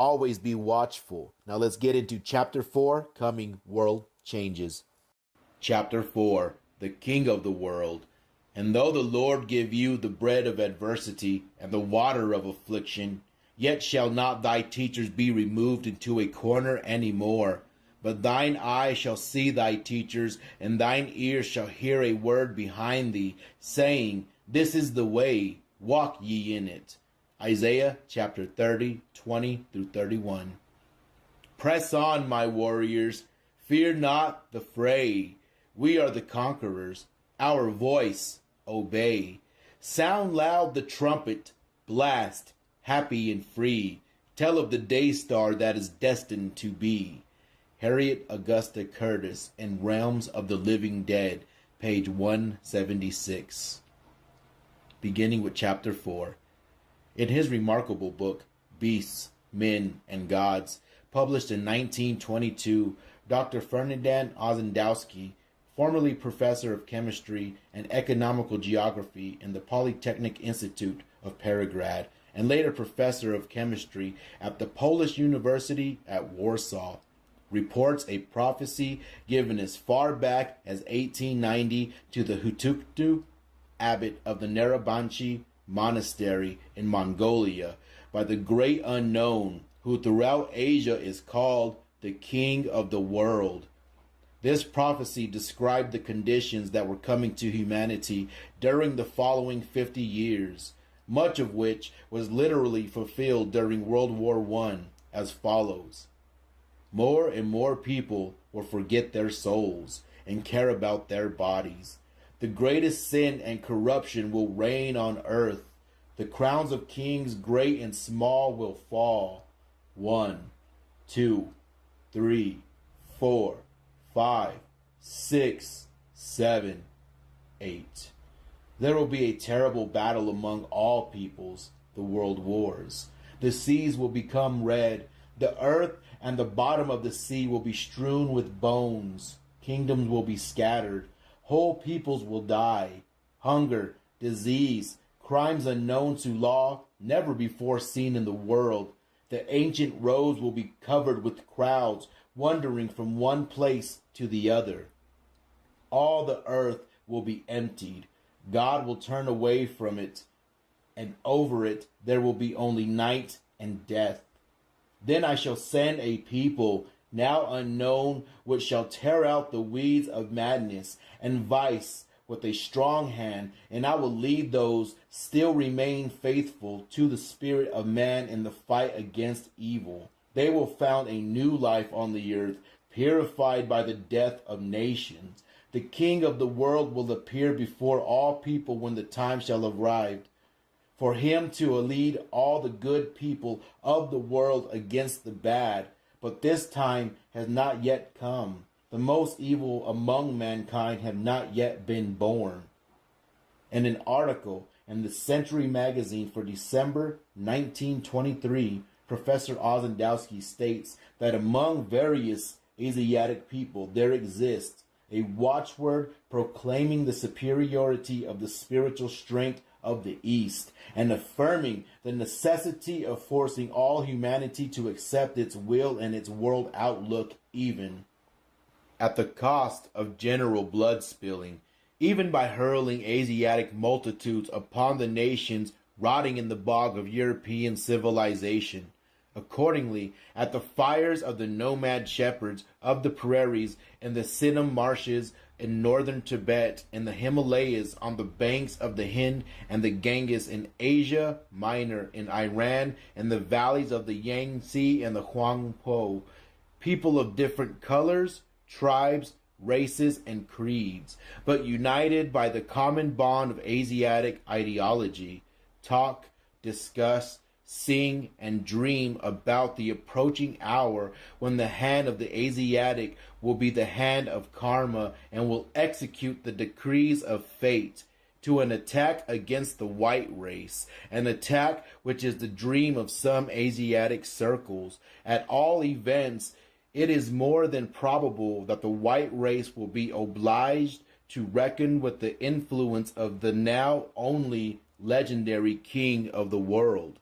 Always be watchful. Now let's get into chapter 4, coming world changes. Chapter 4, the King of the world. And though the Lord give you the bread of adversity and the water of affliction, yet shall not thy teachers be removed into a corner any more. But thine eye shall see thy teachers, and thine ears shall hear a word behind thee, saying, This is the way, walk ye in it. Isaiah chapter 30, 20 through 31. Press on, my warriors. Fear not the fray. We are the conquerors. Our voice obey. Sound loud the trumpet. Blast, happy and free. Tell of the day star that is destined to be. Harriet Augusta Curtis in Realms of the Living Dead, page 176. Beginning with chapter 4. In his remarkable book, Beasts, Men, and Gods, published in 1922, Dr. Ferdinand Orzechowski, formerly professor of chemistry and economical geography in the Polytechnic Institute of Petrograd, and later professor of chemistry at the Polish University at Warsaw, reports a prophecy given as far back as 1890 to the Hutuktu, abbot of the Narabanchi monastery in Mongolia, by the great unknown, who throughout Asia is called the King of the world. This prophecy described the conditions that were coming to humanity during the following 50 years, much of which was literally fulfilled during World War I, as follows. More and more people will forget their souls and care about their bodies. The greatest sin and corruption will reign on earth. The crowns of kings great and small will fall. 1, 2, 3, 4, 5, 6, 7, 8. There will be a terrible battle among all peoples, the world wars. The seas will become red. The earth and the bottom of the sea will be strewn with bones. Kingdoms will be scattered. Whole peoples will die. Hunger, disease, crimes unknown to law, never before seen in the world. The ancient roads will be covered with crowds, wandering from one place to the other. All the earth will be emptied. God will turn away from it, and over it there will be only night and death. Then I shall send a people, now unknown, which shall tear out the weeds of madness and vice with a strong hand, and I will lead those still remain faithful to the spirit of man in the fight against evil. They will found a new life on the earth, purified by the death of nations. The King of the world will appear before all people when the time shall have arrived, for him to lead all the good people of the world against the bad. But this time has not yet come. The most evil among mankind have not yet been born. In an article in the Century magazine for December 1923, Professor Orzechowski states that among various Asiatic people there exists a watchword proclaiming the superiority of the spiritual strength of the East and affirming the necessity of forcing all humanity to accept its will and its world outlook, even at the cost of general blood spilling, even by hurling Asiatic multitudes upon the nations rotting in the bog of European civilization. Accordingly, at the fires of the nomad shepherds of the prairies in the Sinim marshes in northern Tibet, in the Himalayas on the banks of the Hind and the Ganges in Asia Minor, in Iran, in the valleys of the Yangtze and the Huangpo, people of different colors, tribes, races, and creeds, but united by the common bond of Asiatic ideology, talk, discuss, sing, and dream about the approaching hour when the hand of the Asiatic will be the hand of karma and will execute the decrees of fate to an attack against the white race, an attack which is the dream of some Asiatic circles. At all events, it is more than probable that the white race will be obliged to reckon with the influence of the now only legendary King of the world.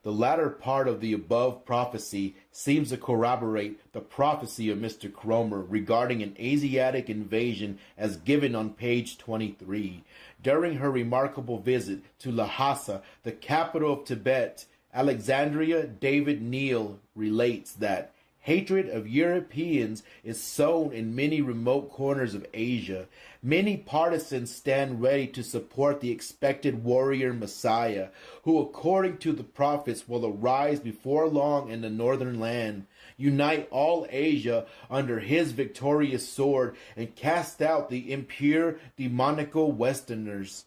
The latter part of the above prophecy seems to corroborate the prophecy of Mr. Cromer regarding an Asiatic invasion as given on page 23. During her remarkable visit to Lhasa, the capital of Tibet, Alexandria, David Neal relates that hatred of Europeans is sown in many remote corners of Asia. Many partisans stand ready to support the expected warrior Messiah, who according to the prophets will arise before long in the northern land, unite all Asia under his victorious sword, and cast out the impure, demonical Westerners.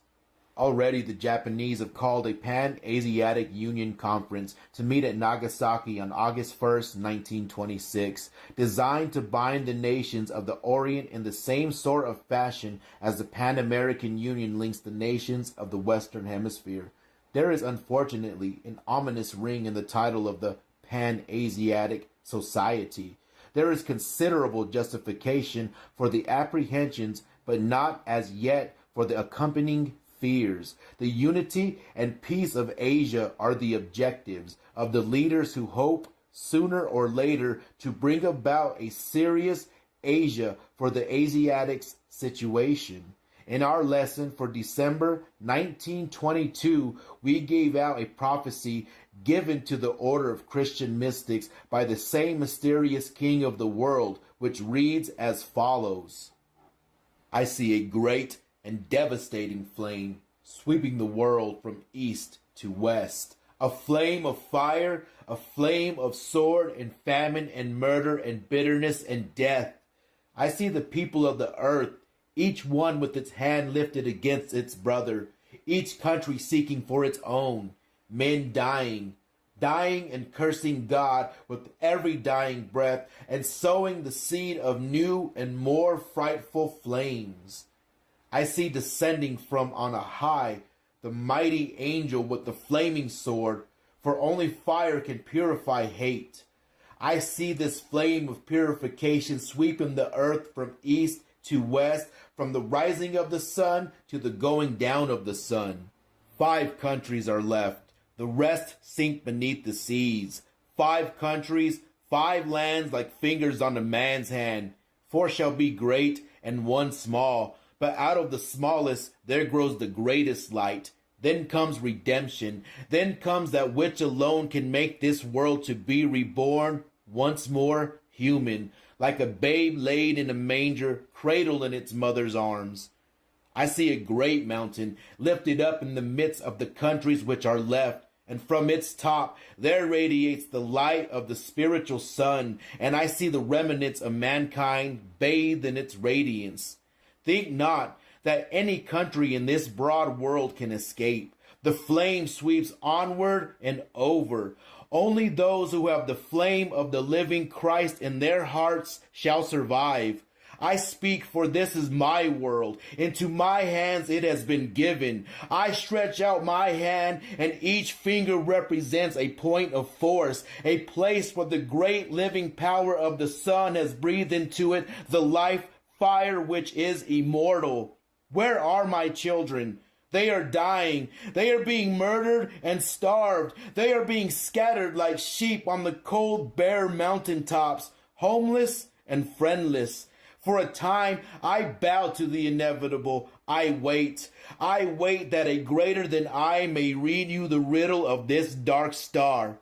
Already the Japanese have called a Pan-Asiatic Union Conference to meet at Nagasaki on August 1st, 1926, designed to bind the nations of the Orient in the same sort of fashion as the Pan-American Union links the nations of the Western Hemisphere. There is unfortunately an ominous ring in the title of the Pan-Asiatic Society. There is considerable justification for the apprehensions, but not as yet for the accompanying fears. The unity and peace of Asia are the objectives of the leaders who hope sooner or later to bring about a serious Asia for the Asiatics situation. In our lesson for December 1922, we gave out a prophecy given to the order of Christian mystics by the same mysterious king of the world, which reads as follows. I see a great and devastating flame sweeping the world from east to west. A flame of fire, a flame of sword and famine and murder and bitterness and death. I see the people of the earth, each one with its hand lifted against its brother, each country seeking for its own, men dying and cursing God with every dying breath, and sowing the seed of new and more frightful flames. I see descending from on a high the mighty angel with the flaming sword, for only fire can purify hate. I see this flame of purification sweeping the earth from east to west, from the rising of the sun to the going down of the sun. 5 countries are left. The rest sink beneath the seas. 5 countries, 5 lands like fingers on a man's hand. 4 shall be great and 1 small. But out of the smallest there grows the greatest light. Then comes redemption. Then comes that which alone can make this world to be reborn once more human, like a babe laid in a manger, cradled in its mother's arms. I see a great mountain lifted up in the midst of the countries which are left, and from its top there radiates the light of the spiritual sun, and I see the remnants of mankind bathed in its radiance. Think not that any country in this broad world can escape. The flame sweeps onward and over. Only those who have the flame of the living Christ in their hearts shall survive. I speak, for this is my world. Into my hands it has been given. I stretch out my hand, and each finger represents a point of force, a place where the great living power of the sun has breathed into it the life fire which is immortal. Where are my children? They are dying. They are being murdered and starved. They are being scattered like sheep on the cold, bare mountaintops, homeless and friendless. For a time, I bow to the inevitable. I wait. I wait that a greater than I may read you the riddle of this dark star.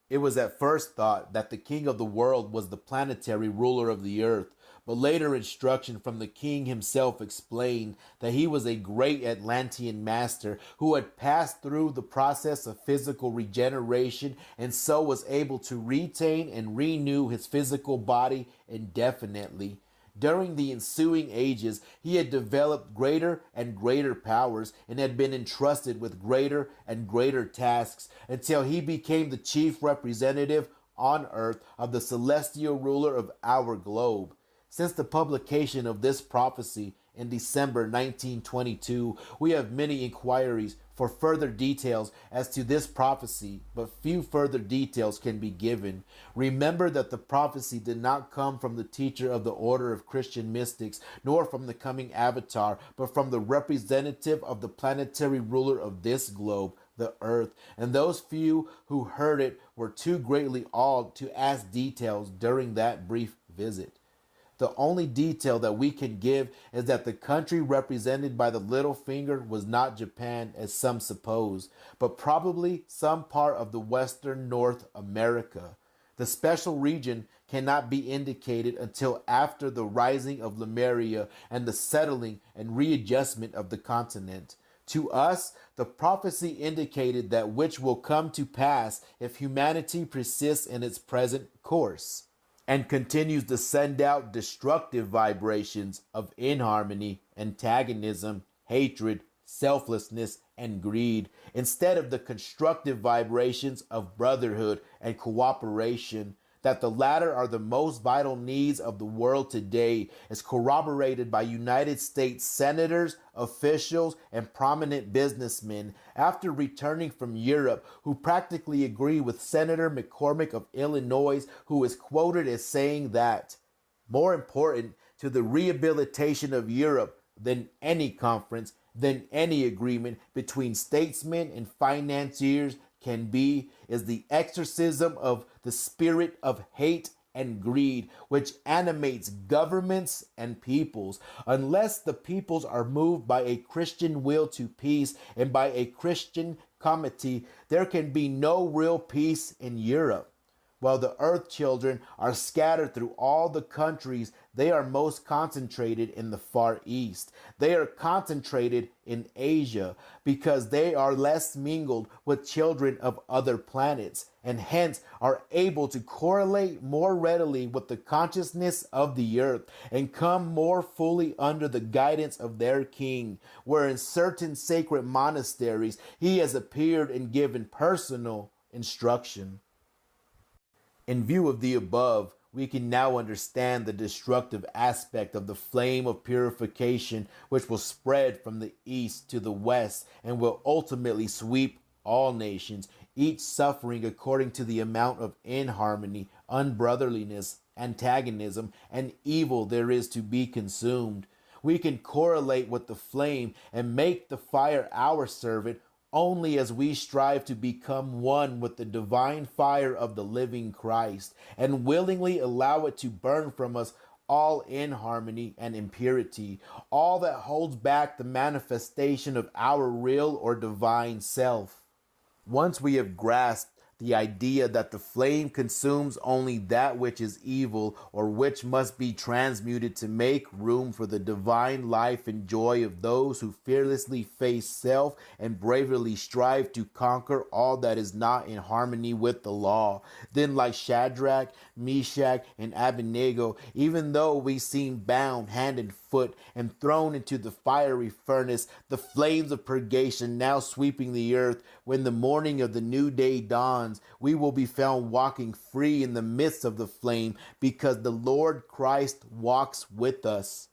It was at first thought that the king of the world was the planetary ruler of the earth, but later instruction from the king himself explained that he was a great Atlantean master who had passed through the process of physical regeneration and so was able to retain and renew his physical body indefinitely. During the ensuing ages, he had developed greater and greater powers and had been entrusted with greater and greater tasks until he became the chief representative on earth of the celestial ruler of our globe. Since the publication of this prophecy in December 1922, we have many inquiries for further details as to this prophecy, but few further details can be given. Remember that the prophecy did not come from the teacher of the order of Christian mystics, nor from the coming avatar, but from the representative of the planetary ruler of this globe, the earth, and those few who heard it were too greatly awed to ask details during that brief visit. The only detail that we can give is that the country represented by the little finger was not Japan, as some suppose, but probably some part of the western North America. The special region cannot be indicated until after the rising of Lemuria and the settling and readjustment of the continent. To us, the prophecy indicated that which will come to pass if humanity persists in its present course and continues to send out destructive vibrations of inharmony, antagonism, hatred, selflessness, and greed, instead of the constructive vibrations of brotherhood and cooperation. That the latter are the most vital needs of the world today is corroborated by United States senators, officials, and prominent businessmen after returning from Europe, who practically agree with Senator McCormick of Illinois, who is quoted as saying that more important to the rehabilitation of Europe than any conference, than any agreement between statesmen and financiers can be, is the exorcism of the spirit of hate and greed, which animates governments and peoples. Unless the peoples are moved by a Christian will to peace and by a Christian comity, there can be no real peace in Europe. While the earth children are scattered through all the countries, they are most concentrated in the Far East. They are concentrated in Asia because they are less mingled with children of other planets and hence are able to correlate more readily with the consciousness of the earth and come more fully under the guidance of their king, where in certain sacred monasteries he has appeared and given personal instruction. In view of the above, we can now understand the destructive aspect of the flame of purification which will spread from the east to the west and will ultimately sweep all nations, each suffering according to the amount of inharmony, unbrotherliness, antagonism, and evil there is to be consumed. We can correlate with the flame and make the fire our servant only as we strive to become one with the divine fire of the living Christ and willingly allow it to burn from us all inharmony and impurity, all that holds back the manifestation of our real or divine self. Once we have grasped the idea that the flame consumes only that which is evil or which must be transmuted to make room for the divine life and joy of those who fearlessly face self and bravely strive to conquer all that is not in harmony with the law. Then, like Shadrach, Meshach, and Abednego, even though we seem bound hand and foot and thrown into the fiery furnace, the flames of purgation now sweeping the earth, when the morning of the new day dawns, we will be found walking free in the midst of the flame, because the Lord Christ walks with us.